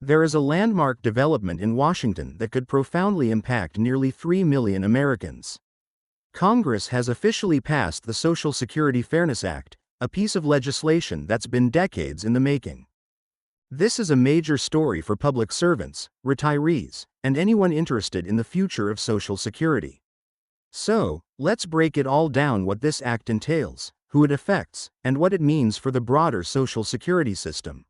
There is a landmark development in Washington that could profoundly impact nearly 3 million Americans. Congress has officially passed the Social Security Fairness Act, a piece of legislation that's been decades in the making. This is a major story for public servants, retirees, and anyone interested in the future of Social Security. So, let's break it all down: what this act entails, who it affects, and what it means for the broader Social Security system.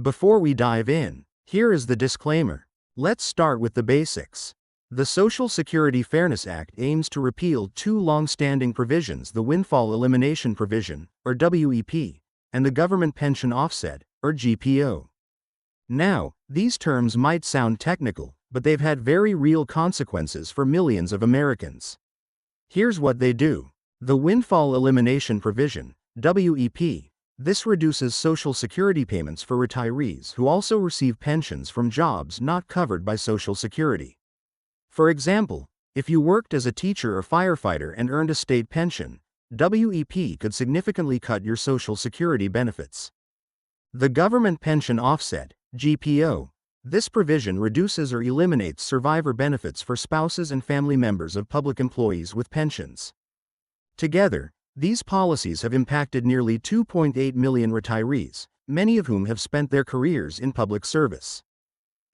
Before we dive in, here is the disclaimer. Let's start with the basics. The Social Security Fairness Act aims to repeal two long-standing provisions: the Windfall Elimination Provision, or WEP, and the Government Pension Offset, or GPO. Now, these terms might sound technical, but they've had very real consequences for millions of Americans. Here's what they do. The Windfall Elimination Provision, WEP. This reduces Social Security payments for retirees who also receive pensions from jobs not covered by Social Security. For example, if you worked as a teacher or firefighter and earned a state pension, WEP could significantly cut your Social Security benefits. The Government Pension Offset, GPO. This provision reduces or eliminates survivor benefits for spouses and family members of public employees with pensions. Together, these policies have impacted nearly 2.8 million retirees, many of whom have spent their careers in public service.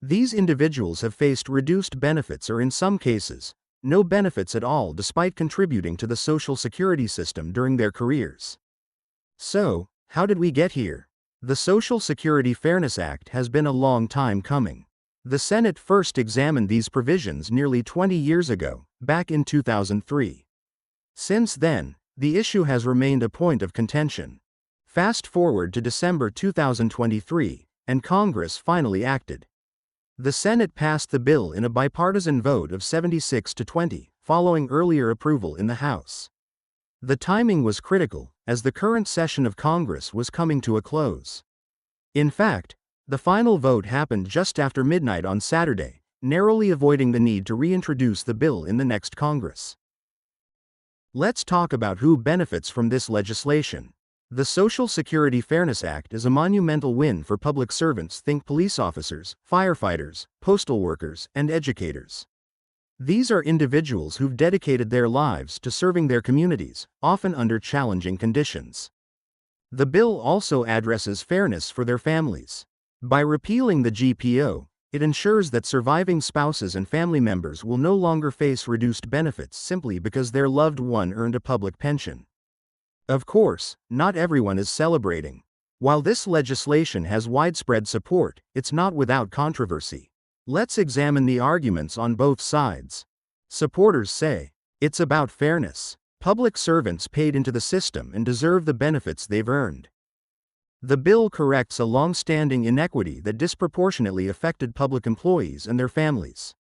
These individuals have faced reduced benefits or, in some cases, no benefits at all despite contributing to the Social Security system during their careers. So, how did we get here? The Social Security Fairness Act has been a long time coming. The Senate first examined these provisions nearly 20 years ago, back in 2003. Since then, the issue has remained a point of contention. Fast forward to December 2023, and Congress finally acted. The Senate passed the bill in a bipartisan vote of 76-20, following earlier approval in the House. The timing was critical, as the current session of Congress was coming to a close. In fact, the final vote happened just after midnight on Saturday, narrowly avoiding the need to reintroduce the bill in the next Congress. Let's talk about who benefits from this legislation. The Social Security Fairness Act is a monumental win for public servants. Think police officers, firefighters, postal workers, and educators. These are individuals who've dedicated their lives to serving their communities, often under challenging conditions. The bill also addresses fairness for their families. By repealing the GPO, it ensures that surviving spouses and family members will no longer face reduced benefits simply because their loved one earned a public pension. Of course, not everyone is celebrating. While this legislation has widespread support, it's not without controversy. Let's examine the arguments on both sides. Supporters say, it's about fairness. Public servants paid into the system and deserve the benefits they've earned. The bill corrects a long-standing inequity that disproportionately affected public employees and their families.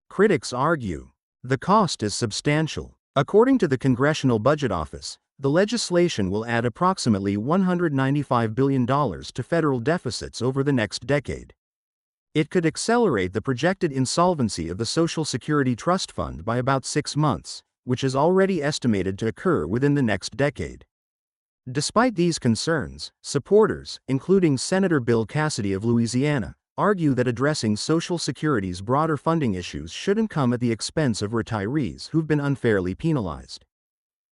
Critics argue, the cost is substantial. According to the Congressional Budget Office, the legislation will add approximately $195 billion to federal deficits over the next decade. It could accelerate the projected insolvency of the Social Security Trust Fund by about 6 months, which is already estimated to occur within the next decade. Despite these concerns, supporters, including Senator Bill Cassidy of Louisiana, argue that addressing Social Security's broader funding issues shouldn't come at the expense of retirees who've been unfairly penalized.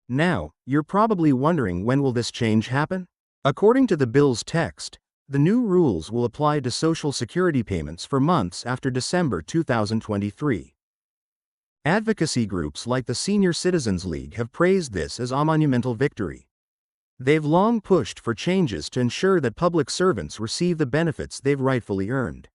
Now, you're probably wondering, when will this change happen? According to the bill's text, the new rules will apply to Social Security payments for months after December 2023. Advocacy groups like the Senior Citizens League have praised this as a monumental victory. They've long pushed for changes to ensure that public servants receive the benefits they've rightfully earned.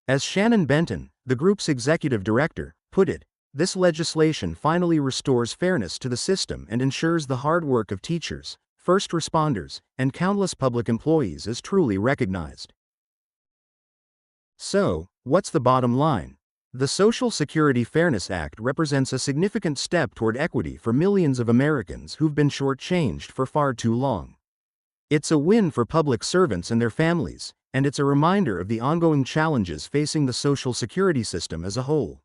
As Shannon Benton, the group's executive director, put it, this legislation finally restores fairness to the system and ensures the hard work of teachers, first responders, and countless public employees is truly recognized. So, what's the bottom line? The Social Security Fairness Act represents a significant step toward equity for millions of Americans who've been shortchanged for far too long. It's a win for public servants and their families, and it's a reminder of the ongoing challenges facing the Social Security system as a whole.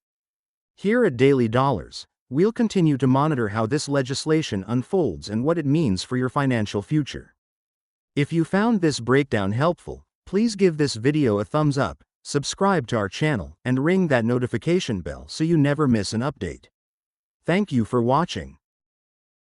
Here at Daily Dollars, we'll continue to monitor how this legislation unfolds and what it means for your financial future. If you found this breakdown helpful, please give this video a thumbs up, subscribe to our channel, and ring that notification bell so you never miss an update. Thank you for watching.